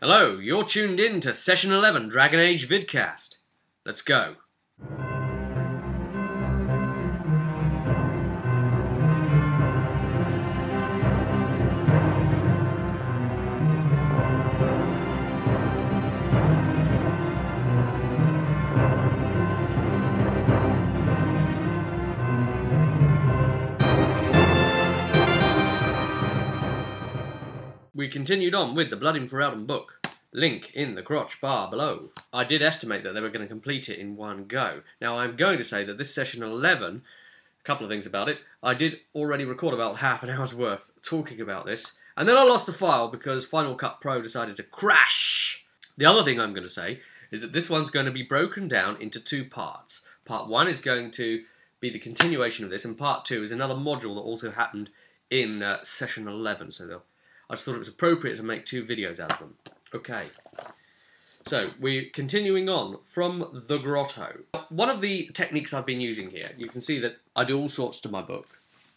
Hello, you're tuned in to Session 11 Dragon Age Vidcast. Let's go. We continued on with the Blood in Ferelden book. Link in the crotch bar below. I did estimate that they were going to complete it in one go. Now I'm going to say that this session 11, a couple of things about it, I did already record about half an hour's worth talking about this, and then I lost the file because Final Cut Pro decided to crash. The other thing I'm going to say is that this one's going to be broken down into two parts. Part 1 is going to be the continuation of this, and Part 2 is another module that also happened in session 11, so I just thought it was appropriate to make two videos out of them. Okay, so we're continuing on from the grotto. One of the techniques I've been using here, you can see that I do all sorts to my book.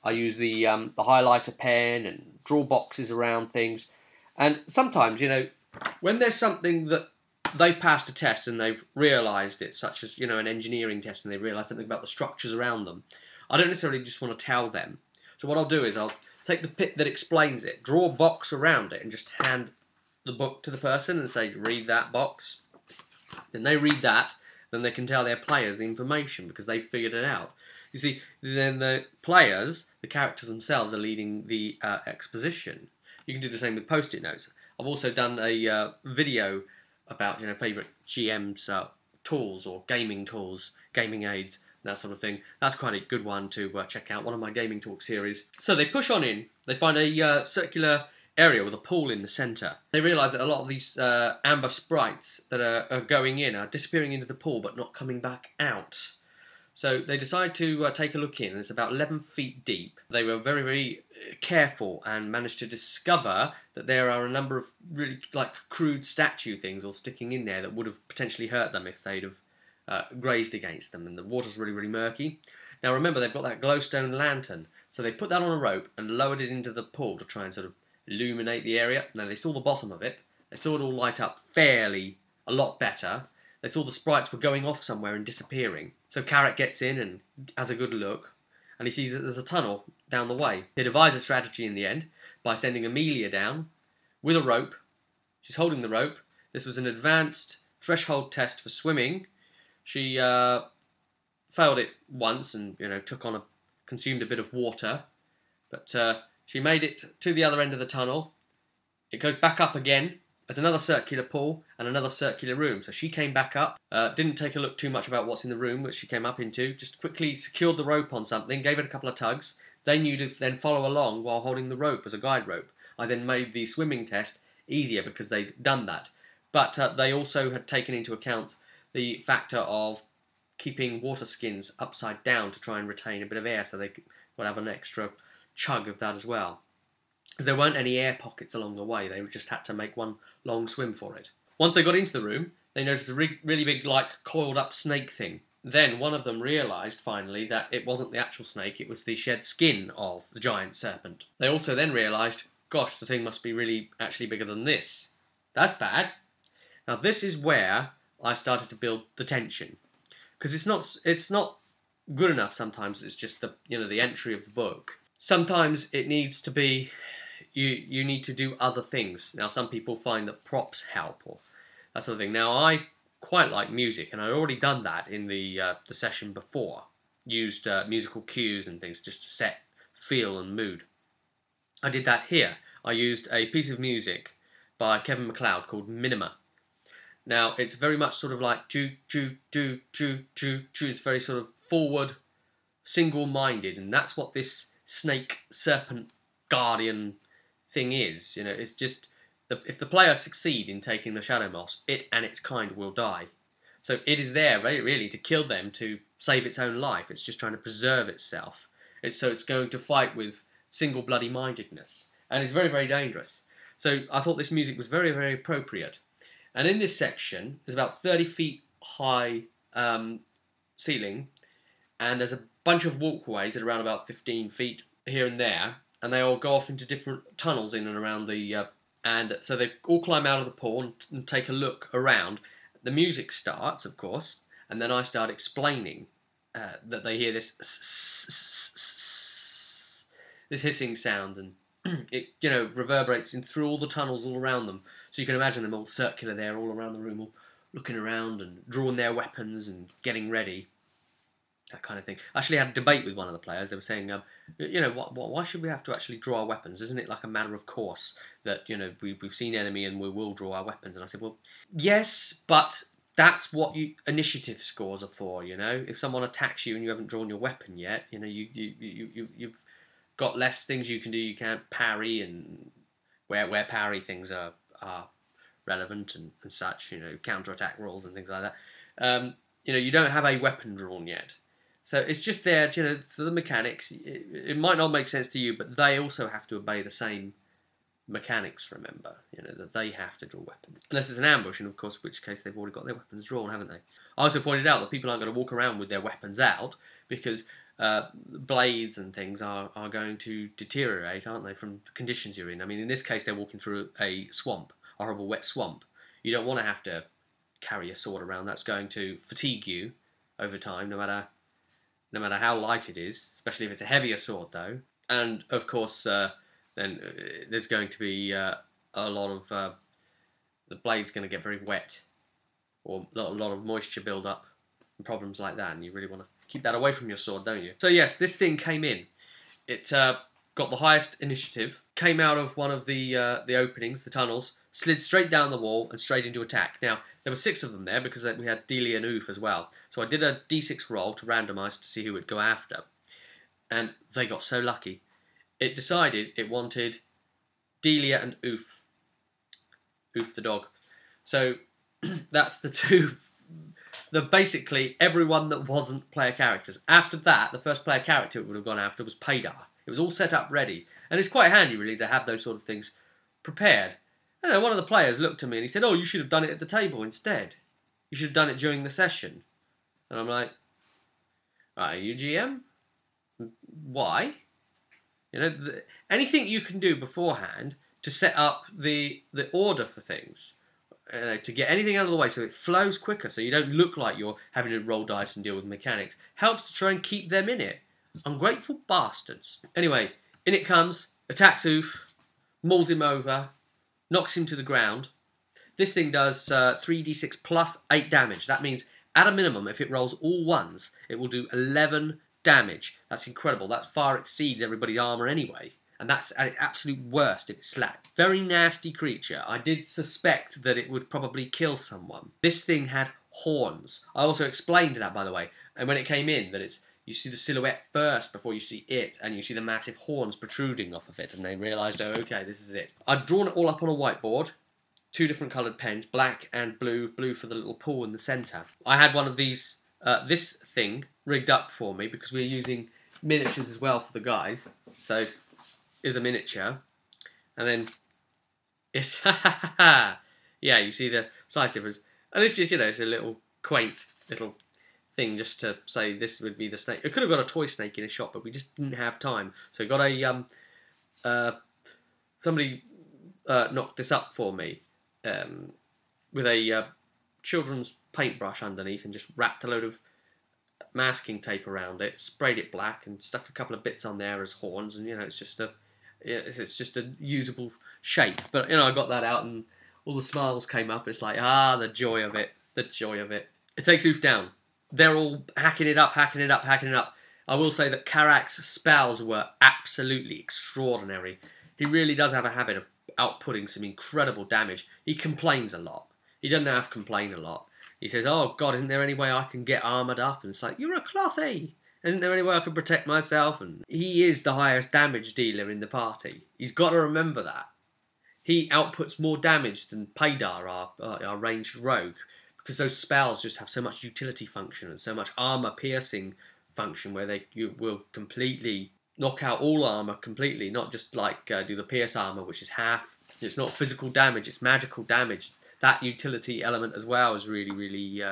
I use the highlighter pen and draw boxes around things. And sometimes, you know, when there's something that they've passed a test and they've realised it, such as, you know, an engineering test, and they realise something about the structures around them, I don't necessarily just want to tell them. So what I'll do is I'll take the bit that explains it, draw a box around it, and just hand the book to the person and say, read that box. Then they read that, then they can tell their players the information because they've figured it out. You see, then the players, the characters themselves, are leading the exposition. You can do the same with post-it notes. I've also done a video about, you know, favourite GM's tools or gaming tools, gaming aids, that sort of thing. That's quite a good one to check out, one of my Gaming Talk series. So they push on in, they find a circular area with a pool in the centre. They realise that a lot of these amber sprites that are going in are disappearing into the pool but not coming back out. So they decide to take a look in. It's about 11 feet deep. They were very, very careful and managed to discover that there are a number of really like crude statue things all sticking in there that would have potentially hurt them if they'd have grazed against them, and the water's really, really murky. Now remember, they've got that glowstone lantern, so they put that on a rope and lowered it into the pool to try and sort of illuminate the area. Now they saw the bottom of it, they saw it all light up a lot better. They saw the sprites were going off somewhere and disappearing. So Carrot gets in and has a good look, and he sees that there's a tunnel down the way. They devise a strategy in the end by sending Amelia down with a rope. She's holding the rope. This was an advanced threshold test for swimming. She failed it once and, you know, consumed a bit of water, but she made it to the other end of the tunnel. It goes back up again. There's another circular pool and another circular room. So she came back up, didn't take a look too much about what's in the room which she came up into, just quickly secured the rope on something, gave it a couple of tugs. They knew to then follow along while holding the rope as a guide rope. I then made the swimming test easier because they'd done that. But they also had taken into account the factor of keeping water skins upside down to try and retain a bit of air, so they would have an extra chug of that as well. Because there weren't any air pockets along the way, they just had to make one long swim for it. Once they got into the room, they noticed a really big, like, coiled up snake thing. Then one of them realised, finally, that it wasn't the actual snake, it was the shed skin of the giant serpent. They also then realised, gosh, the thing must be really actually bigger than this. That's bad. Now this is where I started to build the tension, because it's not good enough sometimes. It's just the entry of the book. Sometimes it needs to be you need to do other things. Now some people find that props help or that sort of thing. Now I quite like music, and I'd already done that in the session before. Used musical cues and things just to set feel and mood. I did that here. I used a piece of music by Kevin MacLeod called Minima. Now, it's very much sort of like choo, choo, choo, choo, choo, choo. It's very sort of forward, single-minded, and that's what this snake, serpent, guardian thing is. You know, it's just, if the player succeed in taking the Shadow Moss, it and its kind will die. So it is there, really, to kill them, to save its own life. It's just trying to preserve itself. So it's going to fight with single bloody-mindedness, and it's very, very dangerous. So I thought this music was very, very appropriate. And in this section, there's about 30 feet high ceiling, and there's a bunch of walkways at around about 15 feet here and there, and they all go off into different tunnels in and around the And so they all climb out of the pool and take a look around. The music starts, of course, and then I start explaining that they hear this hissing sound, and it reverberates in through all the tunnels all around them. So you can imagine them all circular there, all around the room, all looking around and drawing their weapons and getting ready. That kind of thing. I actually had a debate with one of the players. They were saying, why should we have to actually draw our weapons? Isn't it like a matter of course that, we've seen enemy and we will draw our weapons? And I said, well, yes, but that's what initiative scores are for, If someone attacks you and you haven't drawn your weapon yet, you've got less things you can do. You can't parry, and where parry things are relevant and such, counter-attack rules and things like that. You don't have a weapon drawn yet. So it's just there, for the mechanics. It might not make sense to you, but they also have to obey the same mechanics, remember. That they have to draw weapons. Unless it's an ambush, and of course, in which case they've already got their weapons drawn, haven't they? I also pointed out that people aren't going to walk around with their weapons out, because blades and things are going to deteriorate, aren't they, from the conditions you're in. I mean, in this case, they're walking through a swamp, a horrible wet swamp. You don't want to have to carry a sword around. That's going to fatigue you over time, no matter how light it is, especially if it's a heavier sword, though. And, of course, then there's going to be a lot of... the blade's going to get very wet, or a lot of moisture build up, and problems like that, and you really want to keep that away from your sword, don't you? So, yes, this thing came in. It got the highest initiative, came out of one of the openings, the tunnels, slid straight down the wall and straight into attack. Now, there were 6 of them there because we had Delia and Oof as well. So I did a d6 roll to randomise to see who would go after. And they got so lucky. It decided it wanted Delia and Oof. Oof the dog. So that's the two... basically everyone that wasn't player characters. After that, the first player character it would have gone after was Paydar. It was all set up ready. And it's quite handy, really, to have those sort of things prepared. I don't know, one of the players looked at me and he said, oh, you should have done it at the table instead. You should have done it during the session. And I'm like, are you GM? Why? Anything you can do beforehand to set up the order for things, to get anything out of the way so it flows quicker, so you don't look like you're having to roll dice and deal with mechanics, helps to try and keep them in it. Ungrateful bastards. Anyway, in it comes, attacks Oof, mauls him over, knocks him to the ground. This thing does 3d6 plus 8 damage. That means, at a minimum, if it rolls all ones, it will do 11 damage. That's incredible. That far exceeds everybody's armour anyway. And that's at its absolute worst if it's slack. Very nasty creature. I did suspect that it would probably kill someone. This thing had horns. I also explained that, by the way. And when it came in, that you see the silhouette first before you see it, and you see the massive horns protruding off of it, and they realised, oh, okay, this is it. I'd drawn it all up on a whiteboard, 2 different coloured pens, black and blue for the little pool in the centre. I had one of these, this thing, rigged up for me, because we're using miniatures as well for the guys, so is a miniature, and then it's, yeah, you see the size difference, and it's just, it's a little quaint little thing just to say this would be the snake. It could have got a toy snake in a shop, but we just didn't have time. So I got a somebody knocked this up for me with a children's paintbrush underneath, and just wrapped a load of masking tape around it, sprayed it black, and stuck a couple of bits on there as horns, and it's just a usable shape. But I got that out, and all the smiles came up. It's like, the joy of it, the joy of it. It takes Oof down. They're all hacking it up. I will say that Karak's spells were absolutely extraordinary. He really does have a habit of outputting some incredible damage. He complains a lot. He doesn't have to complain a lot. He says, oh God, isn't there any way I can get armoured up? And it's like, you're a clothy. Isn't there any way I can protect myself? And he is the highest damage dealer in the party. He's got to remember that. He outputs more damage than Paydar, our ranged rogue, because those spells just have so much utility function and so much armour piercing function, where you will completely knock out all armour completely, not just like do the pierce armour, which is half. It's not physical damage, it's magical damage. That utility element as well is really, really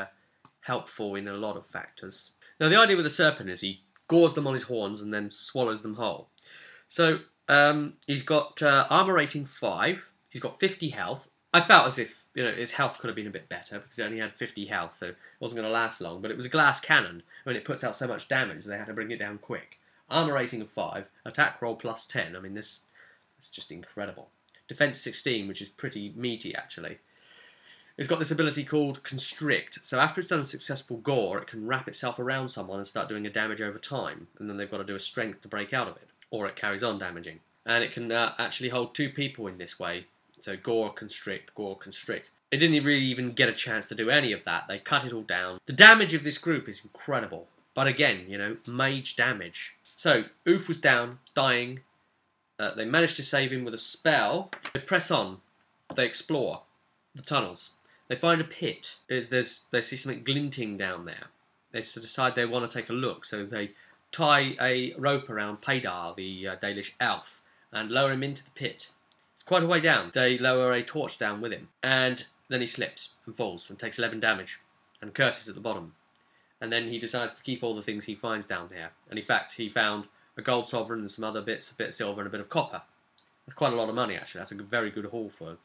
helpful in a lot of factors. Now, the idea with the serpent is he gores them on his horns and then swallows them whole. So he's got armour rating 5, He's got 50 health. I felt as if, his health could have been a bit better because he only had 50 health, so it wasn't going to last long. But it was a glass cannon. When it puts out so much damage, they had to bring it down quick. Armor rating of 5, attack roll plus 10. I mean, this is just incredible. Defense 16, which is pretty meaty, actually. It's got this ability called Constrict. So after it's done a successful gore, it can wrap itself around someone and start doing a damage over time. And then they've got to do a strength to break out of it. Or it carries on damaging. And it can actually hold 2 people in this way. So gore, constrict, gore, constrict. It didn't really even get a chance to do any of that. They cut it all down. The damage of this group is incredible. But again, mage damage. So, Oof was down, dying. They managed to save him with a spell. They press on. They explore the tunnels. They find a pit. They see something glinting down there. They decide they want to take a look. So they tie a rope around Paydar, the Dalish elf, and lower him into the pit. It's quite a way down. They lower a torch down with him. And then he slips and falls and takes 11 damage and curses at the bottom. And then he decides to keep all the things he finds down there. And in fact, he found a gold sovereign and some other bits, a bit of silver and a bit of copper. That's quite a lot of money, actually. That's a very good haul for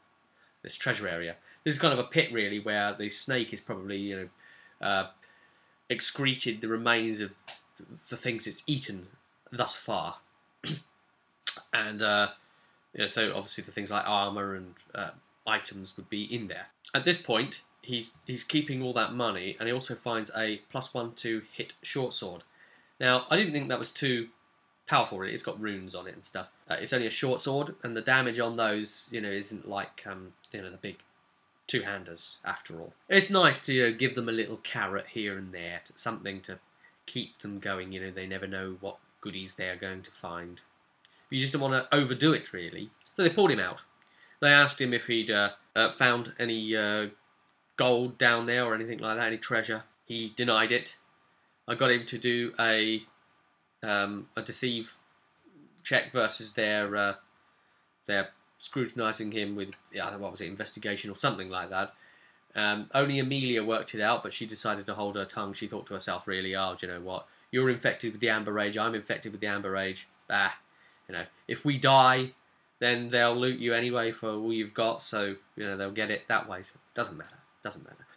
this treasure area. This is kind of a pit, really, where the snake is probably, excreted the remains of the things it's eaten thus far. And, so obviously the things like armour and items would be in there. At this point, he's keeping all that money, and he also finds a +1 to hit short sword. Now, I didn't think that was too powerful, really. It's got runes on it and stuff. It's only a short sword, and the damage on those, isn't like, the big two-handers, after all. It's nice to, give them a little carrot here and there, something to keep them going. They never know what goodies they're going to find. But you just don't want to overdo it, really. So they pulled him out. They asked him if he'd found any gold down there or anything like that, any treasure. He denied it. I got him to do a deceive check versus their scrutinising him with, what was it, investigation or something like that. Only Amelia worked it out, but she decided to hold her tongue. She thought to herself, really, oh, do you know what? You're infected with the Amber Rage, I'm infected with the Amber Rage. If we die, then they'll loot you anyway for all you've got, so, they'll get it that way. So it doesn't matter.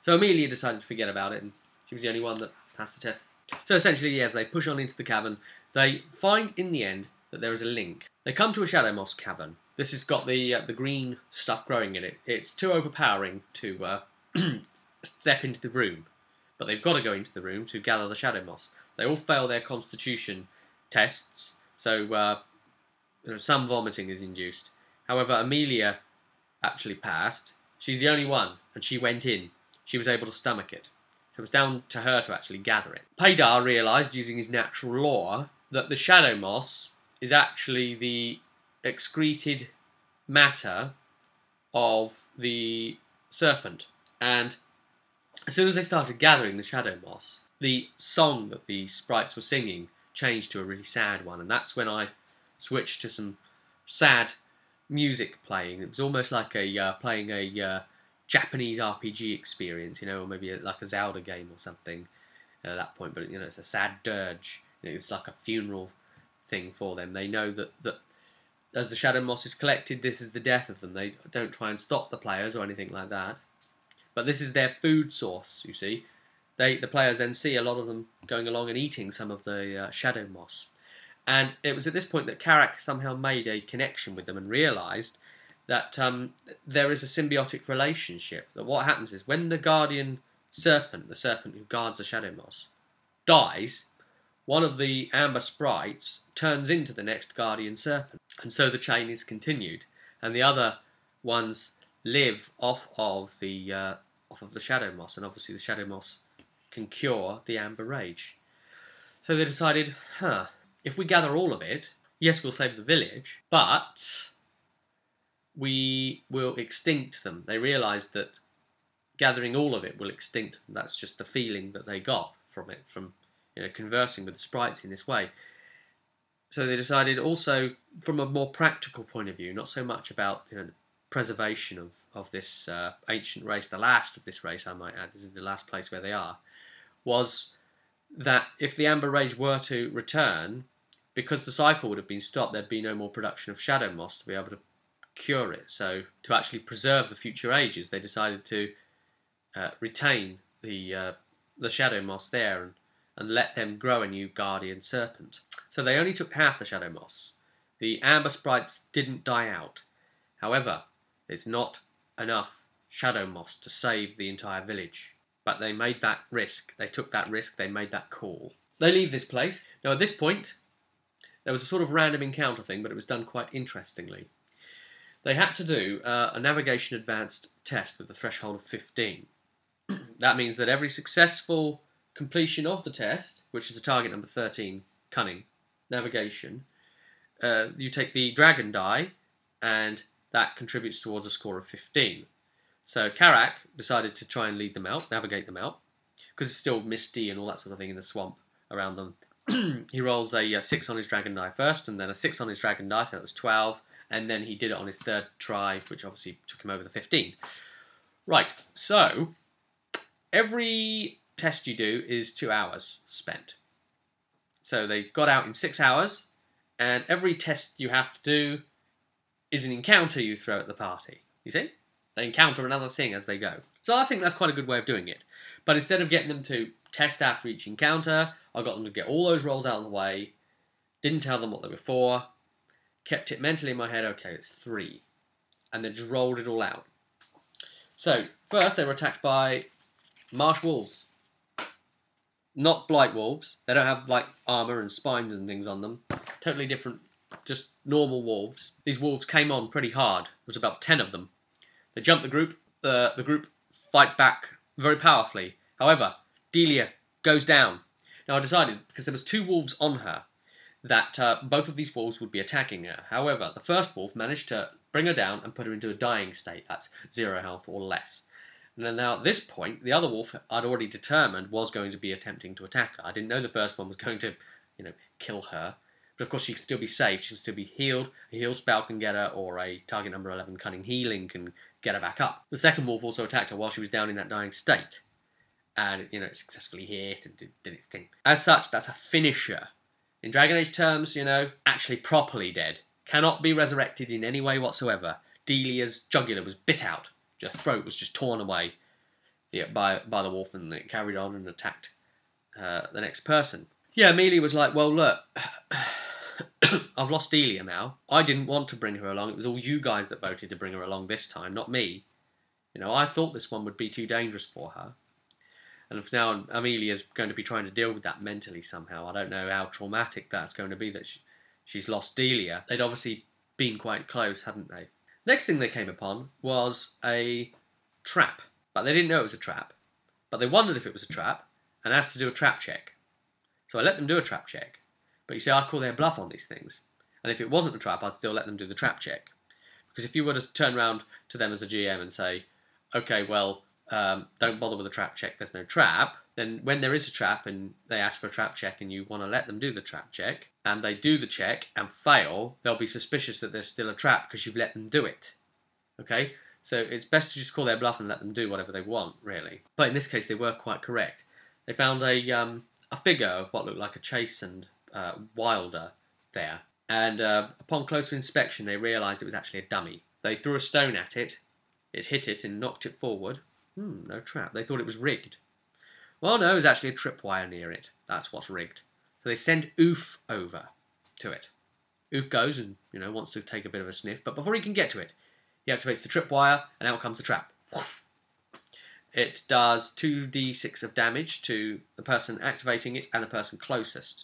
So Amelia decided to forget about it, and she was the only one that passed the test. So essentially, yes, they push on into the cavern. They find, in the end, that there is a link. They come to a Shadow Moss cavern. This has got the green stuff growing in it. It's too overpowering to step into the room. But they've got to go into the room to gather the Shadow Moss. They all fail their constitution tests, so some vomiting is induced. However, Amelia actually passed. She's the only one, and she went in. She was able to stomach it. So it was down to her to actually gather it. Paydar realised, using his natural law, that the Shadow Moss is actually the excreted matter of the serpent. And as soon as they started gathering the Shadow Moss, the song that the sprites were singing changed to a really sad one. And that's when I switched to some sad music playing. It was almost like playing a Japanese RPG experience, or maybe like a Zelda game or something at that point. But it's a sad dirge. It's like a funeral thing for them. They know that as the Shadow Moss is collected, this is the death of them. They don't try and stop the players or anything like that. But this is their food source, you see. The players then see a lot of them going along and eating some of the Shadow Moss. And it was at this point that Karak somehow made a connection with them and realised that there is a symbiotic relationship. That what happens is when the Guardian Serpent, the serpent who guards the Shadow Moss, dies, one of the Amber Sprites turns into the next Guardian Serpent. And so the chain is continued. And the other ones live off of the Shadow Moss. And obviously the Shadow Moss can cure the Amber Rage. So they decided, if we gather all of it, yes, we'll save the village, but we will extinct them. They realised that gathering all of it will extinct them. That's just the feeling that they got from it, from conversing with the sprites in this way. So they decided also, from a more practical point of view, not so much about preservation of this ancient race, the last of this race, I might add, this is the last place where they are, was that if the Amber Rage were to return, because the cycle would have been stopped, there'd be no more production of Shadow Moss to be able to cure it. So to actually preserve the future ages, they decided to retain the shadow moss there and let them grow a new guardian serpent. So they only took half the shadow moss. The amber sprites didn't die out. However, it's not enough shadow moss to save the entire village. But they made that risk. They took that risk. They made that call. They leave this place. Now at this point, there was a sort of random encounter thing, but it was done quite interestingly. They had to do a navigation advanced test with a threshold of 15. That means that every successful completion of the test, which is a target number 13, cunning, navigation, you take the dragon die, and that contributes towards a score of 15. So Karak decided to try and lead them out, navigate them out, because it's still misty and all that sort of thing in the swamp around them. He rolls a 6 on his dragon die first, and then a 6 on his dragon die, so that was 12, and then he did it on his third try, which obviously took him over the 15. Right, so every test you do is 2 hours spent. So they got out in 6 hours, and every test you have to do is an encounter you throw at the party. You see? They encounter another thing as they go. So I think that's quite a good way of doing it. But instead of getting them to test after each encounter, I got them to get all those rolls out of the way, didn't tell them what they were for, kept it mentally in my head, okay, it's 3, and then just rolled it all out. So, first they were attacked by marsh wolves. Not blight wolves. They don't have, like, armour and spines and things on them. Totally different, just normal wolves. These wolves came on pretty hard. There was about 10 of them. They jumped the group. The group fight back very powerfully. However, Delia goes down. Now I decided, because there was 2 wolves on her, that both of these wolves would be attacking her. However, the first wolf managed to bring her down and put her into a dying state. That's 0 health or less. And now at this point, the other wolf I'd already determined was going to be attempting to attack her. I didn't know the first one was going to, kill her. But of course she can still be saved. She can still be healed. A heal spell can get her, or a target number 11 cunning healing can get her back up. The second wolf also attacked her while she was down in that dying state. And, it successfully hit and did its thing. As such, that's a finisher. In Dragon Age terms, actually properly dead. Cannot be resurrected in any way whatsoever. Delia's jugular was bit out. Her throat was just torn away by the wolf, and it carried on and attacked the next person. Yeah, Amelia was like, well, look, I've lost Delia now. I didn't want to bring her along. It was all you guys that voted to bring her along this time, not me. I thought this one would be too dangerous for her. And if now Amelia's going to be trying to deal with that mentally somehow. I don't know how traumatic that's going to be that she's lost Delia. They'd obviously been quite close, hadn't they? Next thing they came upon was a trap. But they didn't know it was a trap. But they wondered if it was a trap and asked to do a trap check. So I let them do a trap check. But you see, I call their bluff on these things. And if it wasn't a trap, I'd still let them do the trap check. Because if you were to turn around to them as a GM and say, okay, well, don't bother with a trap check, there's no trap, then when there is a trap and they ask for a trap check and you want to let them do the trap check, and they do the check and fail, they'll be suspicious that there's still a trap because you've let them do it. Okay? So it's best to just call their bluff and let them do whatever they want, really. But in this case, they were quite correct. They found a figure of what looked like a chastened wilder there. And upon closer inspection, they realised it was actually a dummy. They threw a stone at it. It hit it and knocked it forward. No trap. They thought it was rigged. Well, no, it was actually a tripwire near it. That's what's rigged. So they send Oof over to it. Oof goes and, wants to take a bit of a sniff, but before he can get to it, he activates the tripwire, and out comes the trap. It does 2d6 of damage to the person activating it and the person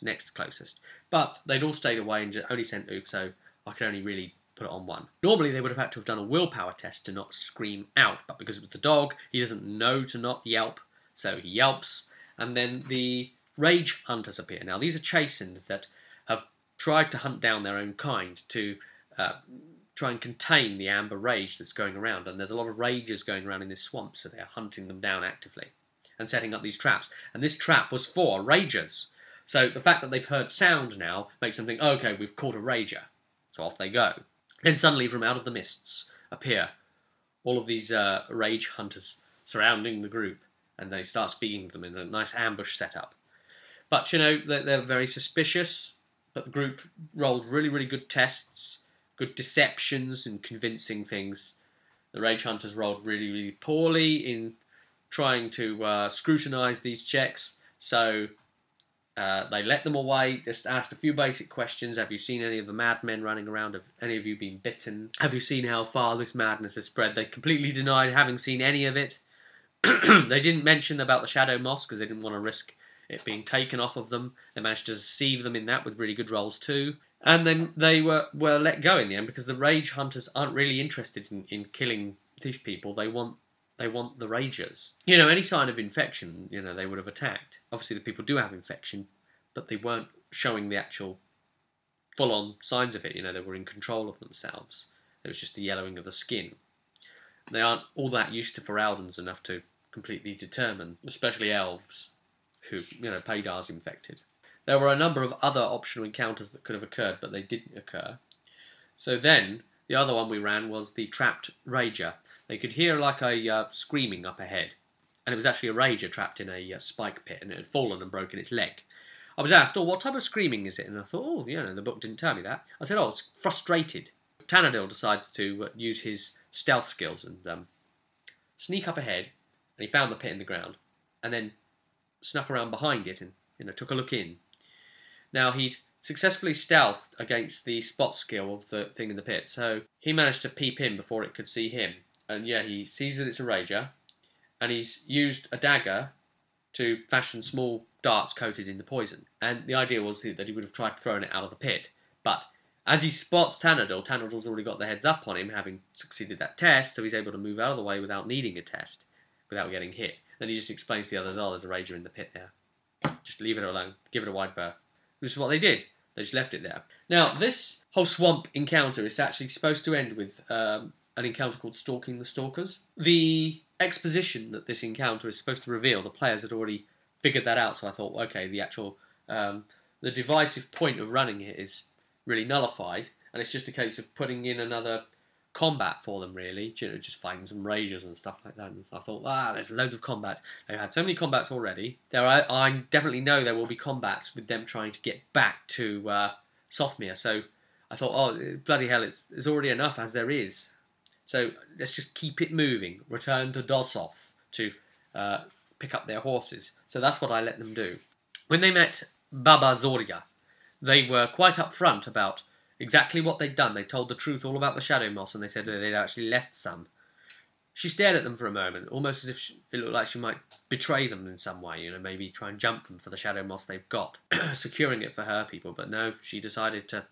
next closest. But they'd all stayed away and only sent Oof, so I could only really put it on 1. Normally they would have had to have done a willpower test to not scream out, but because it was the dog, he doesn't know to not yelp, so he yelps, and then the rage hunters appear. Now these are chastened that have tried to hunt down their own kind to try and contain the amber rage that's going around, and there's a lot of rages going around in this swamp, so they're hunting them down actively and setting up these traps. And this trap was for ragers. So the fact that they've heard sound now makes them think, oh, okay, we've caught a rager. So off they go. Then suddenly from out of the mists appear all of these rage hunters surrounding the group, and they start speaking to them in a nice ambush setup. But, they're very suspicious, but the group rolled really, really good tests, good deceptions and convincing things. The Rage Hunters rolled really, really poorly in trying to scrutinise these checks, so they let them away, just asked a few basic questions. Have you seen any of the madmen running around? Have any of you been bitten? Have you seen how far this madness has spread? They completely denied having seen any of it. They didn't mention about the Shadow Moss because they didn't want to risk it being taken off of them. They managed to deceive them in that with really good rolls too. And then they were let go in the end because the Rage Hunters aren't really interested in killing these people. They want the Ragers. You know, any sign of infection, you know, they would have attacked. Obviously, the people do have infection, but they weren't showing the actual full-on signs of it. You know, they were in control of themselves. It was just the yellowing of the skin. They aren't all that used to Feraldens enough to completely determine, especially elves, who, you know, Paydar's infected. There were a number of other optional encounters that could have occurred, but they didn't occur. So then, the other one we ran was the trapped Rager. They could hear like a screaming up ahead, and it was actually a Rager trapped in a spike pit, and it had fallen and broken its leg. I was asked, what type of screaming is it? And I thought, you know, the book didn't tell me that. I said, it's frustrated. Tanadil decides to use his stealth skills and sneak up ahead, and he found the pit in the ground, and then snuck around behind it and, you know, took a look in. Now, he'd successfully stealthed against the spot skill of the thing in the pit, so he managed to peep in before it could see him. And yeah, he sees that it's a Rager, and he's used a dagger to fashion small darts coated in the poison. And the idea was that he would have tried throwing it out of the pit. But as he spots Tanadil, Tanadil's already got the heads up on him, having succeeded that test, so he's able to move out of the way without needing a test, without getting hit. Then he just explains to the others, there's a Rager in the pit there. Just leave it alone. Give it a wide berth. Which is what they did. They just left it there. Now, this whole swamp encounter is actually supposed to end with an encounter called Stalking the Stalkers. The exposition that this encounter is supposed to reveal, the players had already figured that out, so I thought, okay, the actual, the divisive point of running it is really nullified, and it's just a case of putting in another combat for them, really. You know, just fighting some Ragers and stuff like that. And I thought, there's loads of combats. They've had so many combats already. I definitely know there will be combats with them trying to get back to Sothmere. So I thought, bloody hell, it's already enough as there is. So let's just keep it moving. Return to Dossoth to pick up their horses. So that's what I let them do. When they met Baba Zoria, they were quite upfront about exactly what they'd done. They told the truth all about the Shadow Moss, and they said that they'd actually left some. She stared at them for a moment, almost as if it looked like she might betray them in some way, you know, maybe try and jump them for the Shadow Moss they've got, securing it for her people. But no, she decided to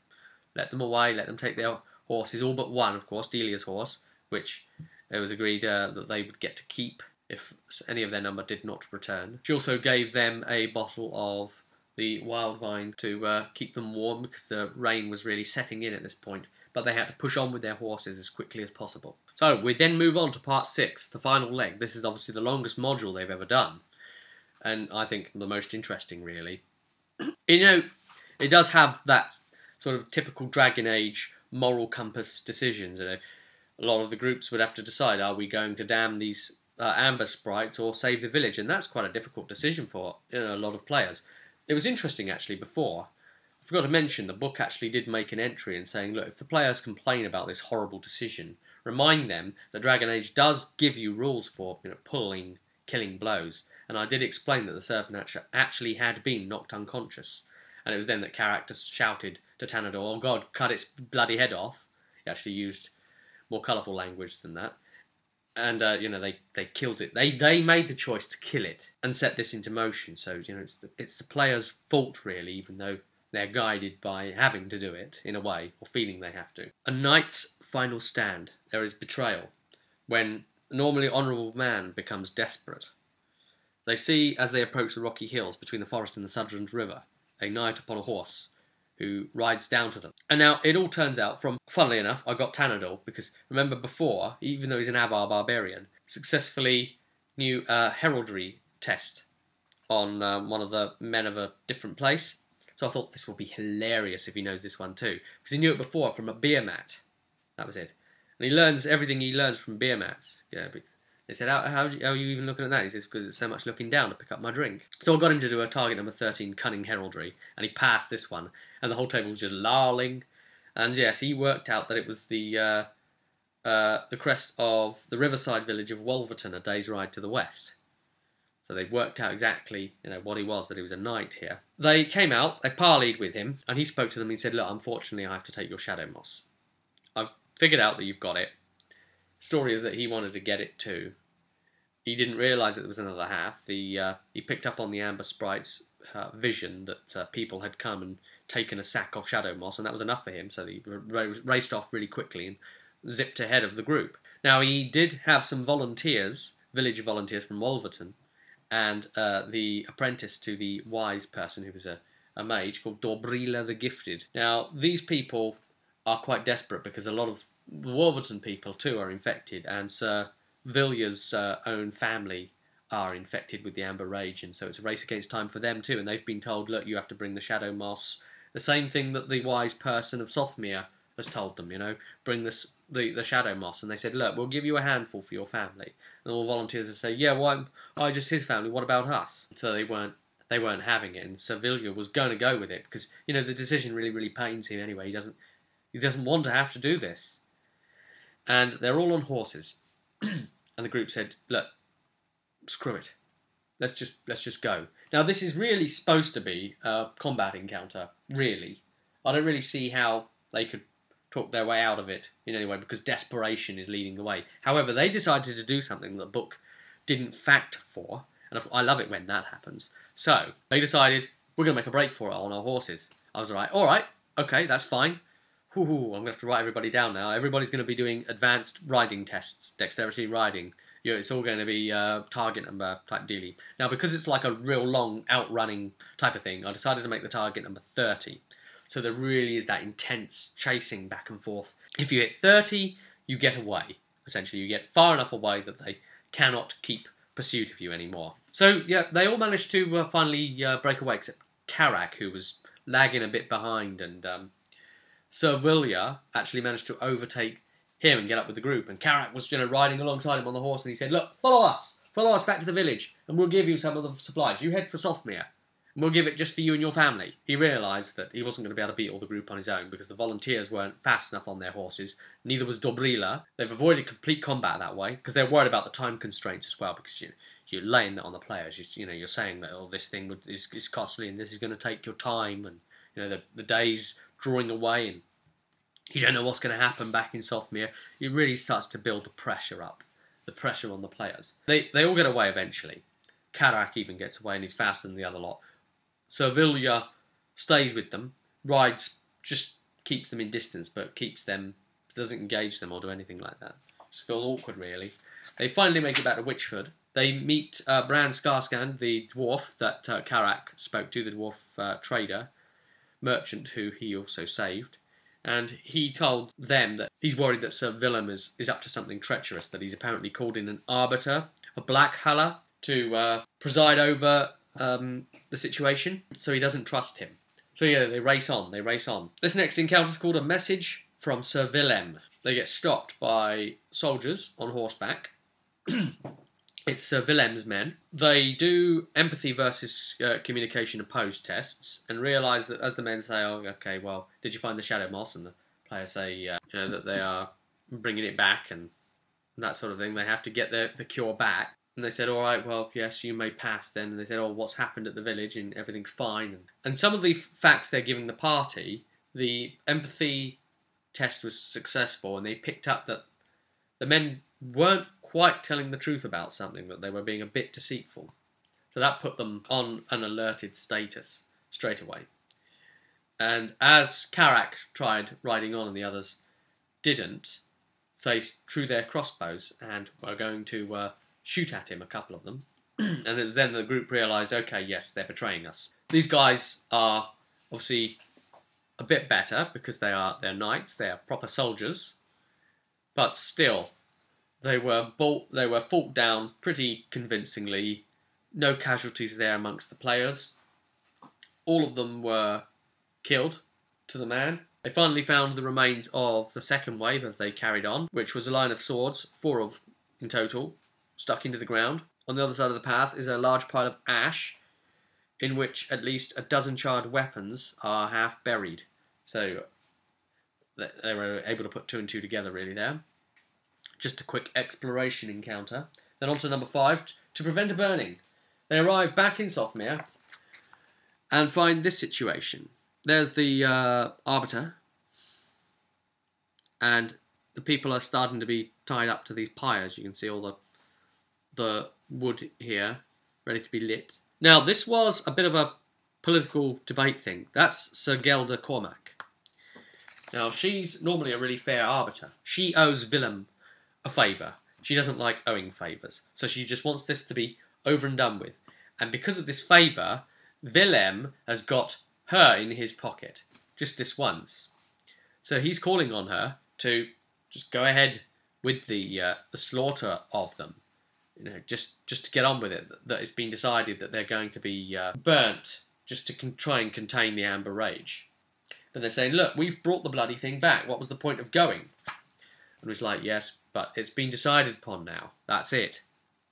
let them away, let them take their horses, all but one, of course, Delia's horse, which it was agreed that they would get to keep if any of their number did not return. She also gave them a bottle of the wild vine to keep them warm because the rain was really setting in at this point, but they had to push on with their horses as quickly as possible. So we then move on to part 6, the final leg. This is obviously the longest module they've ever done, and I think the most interesting, really. You know, it does have that sort of typical Dragon Age moral compass decisions. You know, a lot of the groups would have to decide, are we going to damn these amber sprites or save the village? And that's quite a difficult decision for, you know, a lot of players. It was interesting, actually, before. I forgot to mention, the book actually did make an entry in saying, look, if the players complain about this horrible decision, remind them that Dragon Age does give you rules for, you know, pulling, killing blows. And I did explain that the serpent actually had been knocked unconscious. And it was then that characters shouted to Tanador, oh God, cut its bloody head off. He actually used more colourful language than that. And, you know, they killed it. They made the choice to kill it and set this into motion. So, you know, it's the player's fault, really, even though they're guided by having to do it, in a way, or feeling they have to. A knight's final stand. There is betrayal, when a normally honourable man becomes desperate. They see, as they approach the rocky hills between the forest and the Sudrons River, a knight upon a horse who rides down to them. And now, it all turns out from, funnily enough, I got Tanadil, because remember before, even though he's an Avar barbarian, successfully knew a heraldry test on one of the men of a different place. So I thought this would be hilarious if he knows this one too, because he knew it before from a beer mat. That was it. And he learns everything he learns from beer mats. Yeah, because they said, how are you even looking at that? He says, because it's so much looking down to pick up my drink. So I got him to do a target number 13, Cunning Heraldry, and he passed this one. And the whole table was just lolling. And yes, he worked out that it was the crest of the riverside village of Wolverton, a day's ride to the west. So they worked out exactly, what he was, that he was a knight here. They came out, they parleyed with him, and he spoke to them and he said, look, unfortunately I have to take your shadow moss. I've figured out that you've got it. Story is that he wanted to get it too. He didn't realise that there was another half. He picked up on the Amber Sprite's vision that people had come and taken a sack of shadow moss, and that was enough for him, so he raced off really quickly and zipped ahead of the group. Now, he did have some volunteers, village volunteers from Wolverton, and the apprentice to the wise person who was a mage called Dobrila the Gifted. Now, these people are quite desperate because a lot of the Wolverton people too are infected, and Sir Villiers' own family are infected with the Amber Rage, and so it's a race against time for them too, and they've been told, look, you have to bring the Shadow Moss. The same thing that the wise person of Sothmere has told them, bring the Shadow Moss, and they said, look, we'll give you a handful for your family. And all volunteers would say, yeah, well, I'm just his family, what about us? So they weren't having it, and Sir Villiers was going to go with it, because, the decision really, really pains him anyway. He doesn't want to have to do this. And they're all on horses. And the group said, look, screw it. Let's just go. Now, this is really supposed to be a combat encounter, really. I don't really see how they could talk their way out of it in any way, because desperation is leading the way. However, they decided to do something that the book didn't fact for, and I love it when that happens. So, they decided, we're going to make a break for it on our horses. I was like, alright, okay, that's fine. I'm going to have to write everybody down now. Everybody's going to be doing advanced riding tests, dexterity riding. It's all going to be target number type dealy. Now, because it's like a real long outrunning type of thing, I decided to make the target number 30. So there really is that intense chasing back and forth. If you hit 30, you get away. Essentially, you get far enough away that they cannot keep pursuit of you anymore. So, yeah, they all managed to finally break away, except Karak, who was lagging a bit behind, and Sir Villiers actually managed to overtake him and get up with the group. And Karak was riding alongside him on the horse, and he said, look, follow us back to the village, and we'll give you some of the supplies. You head for Sothmere, and we'll give it just for you and your family. He realised that he wasn't going to be able to beat all the group on his own, because the volunteers weren't fast enough on their horses. Neither was Dobrila. They've avoided complete combat that way, because they're worried about the time constraints as well, because you're laying that on the players. You're saying that, this thing is costly, and this is going to take your time, and the day's drawing away, and you don't know what's going to happen back in Sothmere. It really starts to build the pressure up, the pressure on the players. They all get away eventually. Karak even gets away, and he's faster than the other lot. Sir Villiers stays with them, rides, just keeps them in distance, but doesn't engage them or do anything like that. Just feels awkward, really. They finally make it back to Witchford. They meet Bran Skarsgård, the dwarf that Karak spoke to, the dwarf trader, merchant who he also saved. And he told them that he's worried that Sir Willem is up to something treacherous, that he's apparently called in an arbiter, a black huller, to preside over the situation, so he doesn't trust him. So yeah, they race on. This next encounter is called A Message from Sir Willem. They get stopped by soldiers on horseback. It's Sir Willem's men. They do empathy versus communication opposed tests, and realise that as the men say, oh, okay, well, did you find the Shadow Moss? And the players say, that they are bringing it back and that sort of thing. They have to get the cure back. And they said, all right, well, yes, you may pass then. And they said, oh, what's happened at the village? And everything's fine. And some of the facts they're giving the party, the empathy test was successful, and they picked up that the men weren't quite telling the truth about something, that they were being a bit deceitful. So that put them on an alerted status straight away. And as Karak tried riding on and the others didn't, they drew their crossbows and were going to shoot at him, a couple of them. And it was then the group realised, okay, yes, they're betraying us. These guys are obviously a bit better because they're knights, they are proper soldiers, but still, they were fought down pretty convincingly. No casualties there amongst the players. All of them were killed to the man. They finally found the remains of the second wave as they carried on, which was a line of swords, 4 in total, stuck into the ground. On the other side of the path is a large pile of ash, in which at least a dozen charred weapons are half buried. So they were able to put 2 and 2 together really there. Just a quick exploration encounter. Then on to number 5, to prevent a burning. They arrive back in Sothmere and find this situation. There's the Arbiter, and the people are starting to be tied up to these pyres. You can see all the wood here, ready to be lit. Now, this was a bit of a political debate thing. That's Sir Gelda Cormac. Now, she's normally a really fair arbiter. She owes Willem a favour. She doesn't like owing favours. So she just wants this to be over and done with. And because of this favour, Willem has got her in his pocket. Just this once. So he's calling on her to just go ahead with the slaughter of them. You know, just to get on with it. That it's been decided that they're going to be burnt just to try and contain the Amber Rage. Then they're saying, look, we've brought the bloody thing back. What was the point of going? And he's like, yes, but it's been decided upon now. That's it.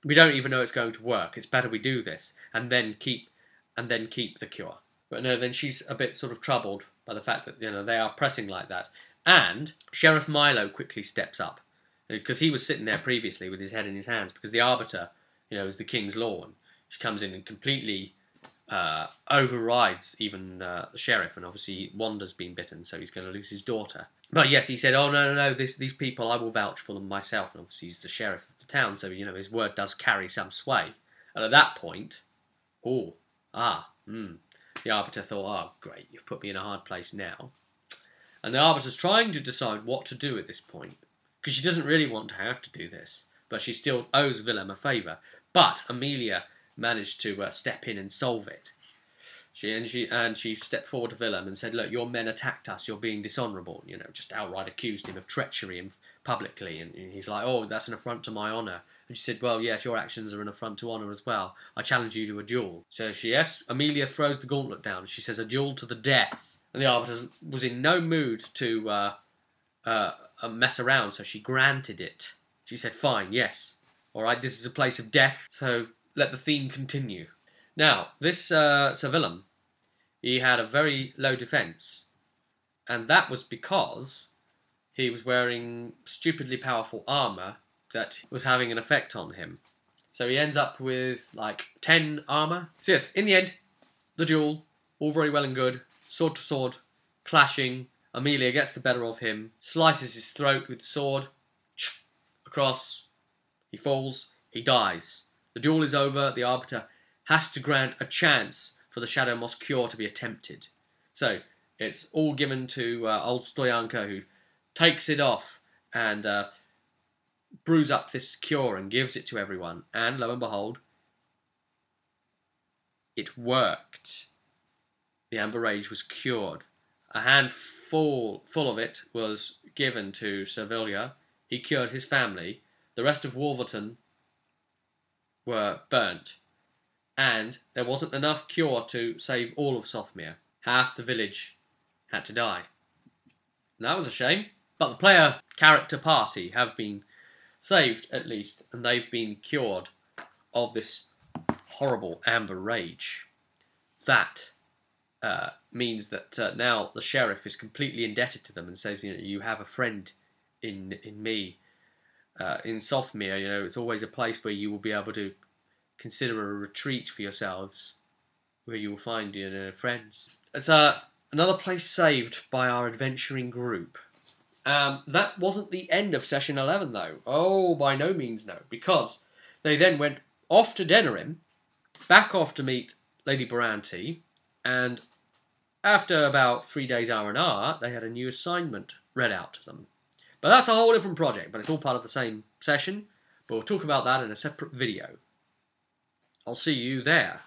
We don't even know it's going to work. It's better we do this and then keep the cure. But no, then she's a bit sort of troubled by the fact that, you know, they are pressing like that. And Sheriff Milo quickly steps up, because he was sitting there previously with his head in his hands, because the Arbiter, you know, is the King's law, and she comes in and completely overrides even the Sheriff, and obviously Wanda's been bitten, so he's going to lose his daughter. But yes, he said, oh, no, these people, I will vouch for them myself, and obviously he's the Sheriff of the town, so, you know, his word does carry some sway. And at that point, the Arbiter thought, oh, great, you've put me in a hard place now. And the Arbiter's trying to decide what to do at this point, because she doesn't really want to have to do this, but she still owes Willem a favour. But Amelia managed to step in and solve it. She stepped forward to Willem and said, look, your men attacked us, you're being dishonourable, you know, just outright accused him of treachery and publicly, and he's like, oh, that's an affront to my honour. And she said, well, yes, your actions are an affront to honour as well. I challenge you to a duel. So Amelia throws the gauntlet down. She says, a duel to the death. And the Arbiter was in no mood to mess around, so she granted it. She said, fine, yes. All right, this is a place of death, so let the theme continue. Now, this Sir Willem, he had a very low defence, and that was because he was wearing stupidly powerful armour that was having an effect on him. So he ends up with, like, 10 armour. So yes, in the end, the duel, all very well and good, sword to sword, clashing. Amelia gets the better of him, slices his throat with the sword, across, he falls, he dies. The duel is over, the Arbiter has to grant a chance for the Shadow Moss cure to be attempted. So, it's all given to old Stoyanka, who takes it off and brews up this cure and gives it to everyone. And lo and behold, it worked. The Amber Rage was cured. A handful of it was given to Sir Villiers. He cured his family. The rest of Wolverton were burnt. And there wasn't enough cure to save all of Sothmere. Half the village had to die. And that was a shame. But the player character party have been saved, at least, and they've been cured of this horrible Amber Rage. That means that now the Sheriff is completely indebted to them and says, you know, you have a friend in me. In Sothmere, you know, it's always a place where you will be able to consider a retreat for yourselves, where you will find, you know, friends. It's another place saved by our adventuring group. That wasn't the end of session 11, though. Oh, by no means no, because they then went off to Denerim, back off to meet Lady Boranti, and after about 3 days R&R, they had a new assignment read out to them. But that's a whole different project, but it's all part of the same session. But we'll talk about that in a separate video. I'll see you there.